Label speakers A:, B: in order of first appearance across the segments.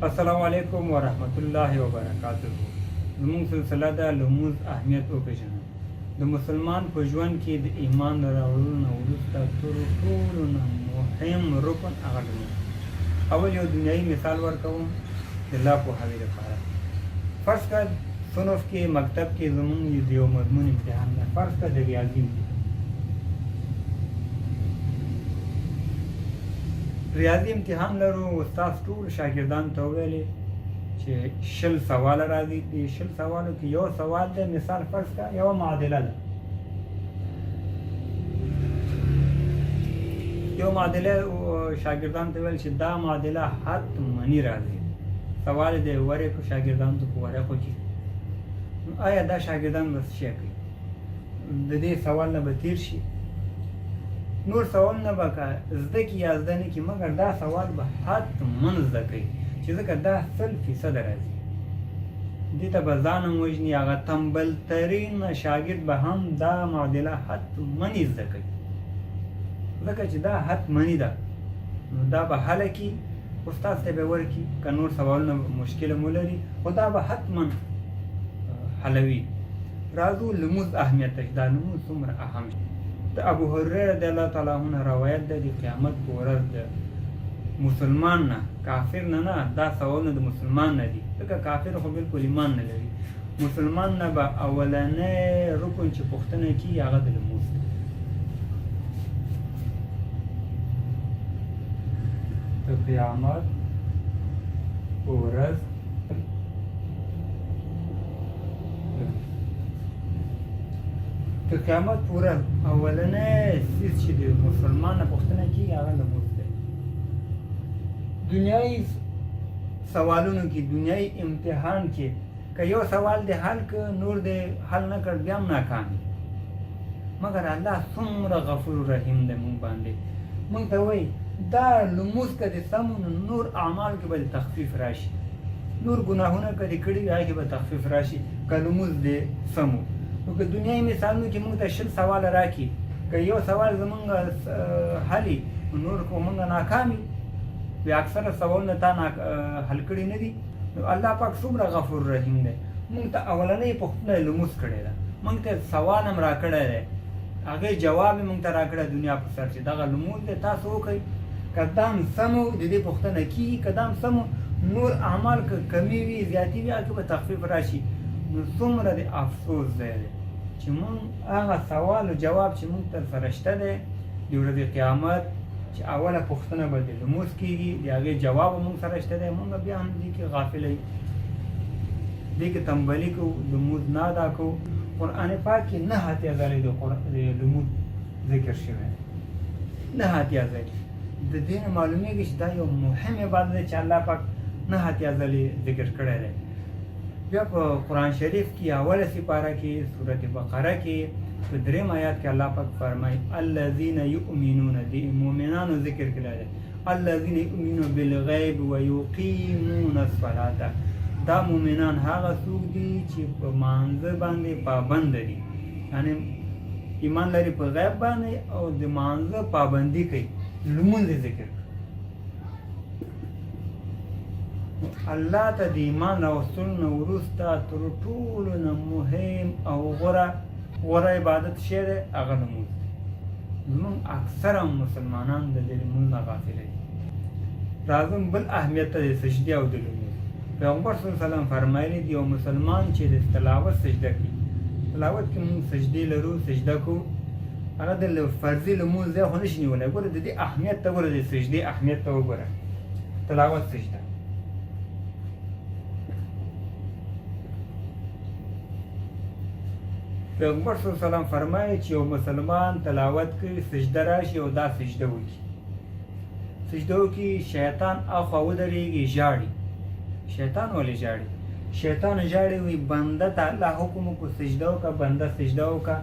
A: السلام علیکم ورحمت الله وبرکاته. زموږ سلسله ده لمونځ اهمیت وپېژنه. د مسلمان په ژوند کې د ایمان راوړلو نه وروسته تر ټولو نه مهم رکن هغه لمونځ. اول یو دنیایي مثال ورکوم د الله پوهاوي لپاره. فرض کړه صنف کې مکتب کې زموږ یو مضمون امتحان ده. فرض کړه د ریاضي امتحان لرو. استاد ټول شاګردانو ته وویلې چې 20 سواله راځي. د 20 سوالو کې یو سوال دی، مثال فرض کړه یوه معادله ده. یو معادله شاګردانو ته ویل چې دا معادله حتمني راځي. سوال دی ورکړو شاګردانو ته په ورقو کې. آیا دا شاګردان به څه شی کوي؟ د دې سوال نه به تیر شي، نور سوالونه به زده کړي یا زده نه کړي، مګر دا سوال به حتما زده کوي چې ځکه دا 100% راځي. دې ته به ځان هم وژني. هغه تنبلترین شاګرد به هم دا معادله حتمني زده کوي، ځکه چې دا حتمني ده. نو دا به حله کړي، استاد ته به ورکړي. که نور سوالونه مشکله مو لري، خو دا به حتما حلوي. راځو لمونځ اهمیت ته. دا لمونځ څومره اهم دی. د ابو هریره رضی الله تعالی عنه روایت ده، د قیامت په ورځ د مسلمان نه، کافر نه، دا سوالونه د مسلمان نه دي، ځکه کافر خو بالکل ایمان نه لري. مسلمان نه به اولنی رکن چې پوښتنه کیږي هغه د لمونځ دی. د قیامت په ورځ د قیامت په ورځ اولنی څیز چې د مسلمان نه پوښتنه کیږي هغه لمونځ دی. دنیایي سوالونو کې، دنیایي امتحان کې که یو سوال دې حل که، نور دې حل نه کړ، بیا هم ناکام یې. مګر الله څومره غفور رحیم دی مونږ باندې. مونږ ته وایي دا لمونځ که دې سم نو نور اعمال کې به دې تخفیف راشي، نور ګناهونه که دې کړي هغې کې به تخفیف راشي که لمونځ دې سم و. نو که دنیایي مثالونو کې مونږ ته 20 سواله راکړي، که یو سوال زمونږ حلي، نور خو مونږ ناکام یو. بیا اکثره سوالونه تا حل کړي نه دي. نو الله پاک څومره غفور رحیم دی. مونږ ته اولنۍ پوښتنه لمونځ کړې ده، مونږ ته سوال هم راکړی دی، هغې جواب یې مونږ ته راکړی دنیا په سر چې دغه لمونځ دی، تاسو وکړئ. که دا هم سم و، د دې پوښتنه کېږي، که دا هم سم و، نور اعمال که کمې وي زیاتې وي هغې کې به تخفیف راشي. نو څومره د افسوس ځای دی چې مونږ هغه سوال و جواب چې مونږ ته سره شته دی د ورځې قیامت، چې اوله پوښتنه به د لمونځ کېږي، د هغې جواب مونږ سره شته دی، مونږ بیا هم دې کې غافله یو، دې کې تنبلي کوو، لمونځ نه ادا کوو. قرآن پاک کې 9 اتیا ځلې د لمونځ ذکر شوی دی، 9 اتیا ځلې. د دې نه معلومېږي چې دا یو مهم عبادت دی چې الله پاک 9 اتیا ځلې ذکر کړی دی. بیا په قرآن شریف کې اوله سپاره کې سورت بقره کې په 3 آیات کې الله پاک فرمایي الذین یؤمنون، د مؤمنانو ذکر کړی دی، الذین یؤمنون بالغیب ویقیمون الصلاة. دا مؤمنان هغه څوک دي چې په مانځه باندې پابند دي، یعنی ایمان لري په غیب باندې او د مانځه پابندي کوي، لمونځ ذکر. الله ته د ایمان راوستلو نه وروسته تر ټولو نه مهم او غوره عبادت شی دی هغه لمونځ دی. زمونږ اکثره مسلمانان د دې لمونځ نه غافله دي. راځم بل اهمیت ته د سجدې او د لمونځ. پیغمبر صلی الله علیه وسلم فرمایلي دي یو مسلمان چې د تلاوت سجده کوي، تلاوت کې مونږ سجدې لرو، سجده کوو، هغه د فرضي لمونځ ځای خو نشي نیولی. ګوره د دې اهمیت ته ګوره، د سجدې اهمیت ته وګوره. تلاوت سجده پیغمبر صلی الله علیه وسلم فرمایي چې یو مسلمان تلاوت کوي، سجده راشي او دا سجده وکړي، سجده وکړي، شیطان اخوا ودرېږي، ژاړي. شیطان ولې ژاړي؟ شیطان ژاړي وي بنده ته الله حکم وکړو سجده وکړه، بنده سجده وکړه،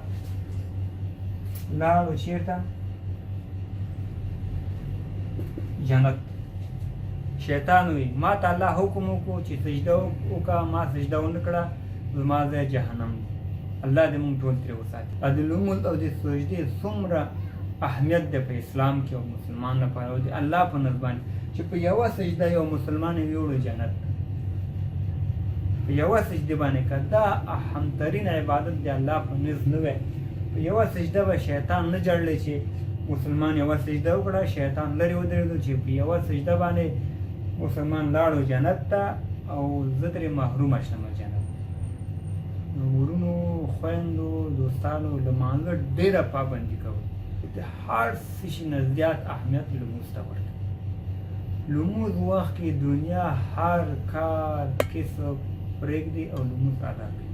A: لاړو چېرته؟ جنت. شیطان وي ما ته الله حکم وکړو چې سجده وکړه، ما سجده ونه کړه، زما ځای جهنم دی. الله دې مونږ ټول ترې وساتي. د لمونځ او د سجدې څومره اهمیت دی په اسلام کې او مسلمان لپاره او د الله په نزد باندې چې په یوه سجده یو مسلمان ویوړو جنت په یوه سجده باندې که دا اهمترین عبادت دی الله په نزد نه وی په یوه سجده به شیطان نه جړلی چې مسلمان یوه سجده وکړه شیطان لرې ودرېدو چې په یوه سجده باندې مسلمان لاړو جنت ته او زه ترې محرومه شمه جنت ورونو خویندو دوستانو لمانځه ډېره پابندي کوئ د هر څه شي نه زیات اهمیت لمونځ ته ورکړئ لمونځ وخت کې دنیا هر کار کسب پرېږدي او لمونځ ادا کړئ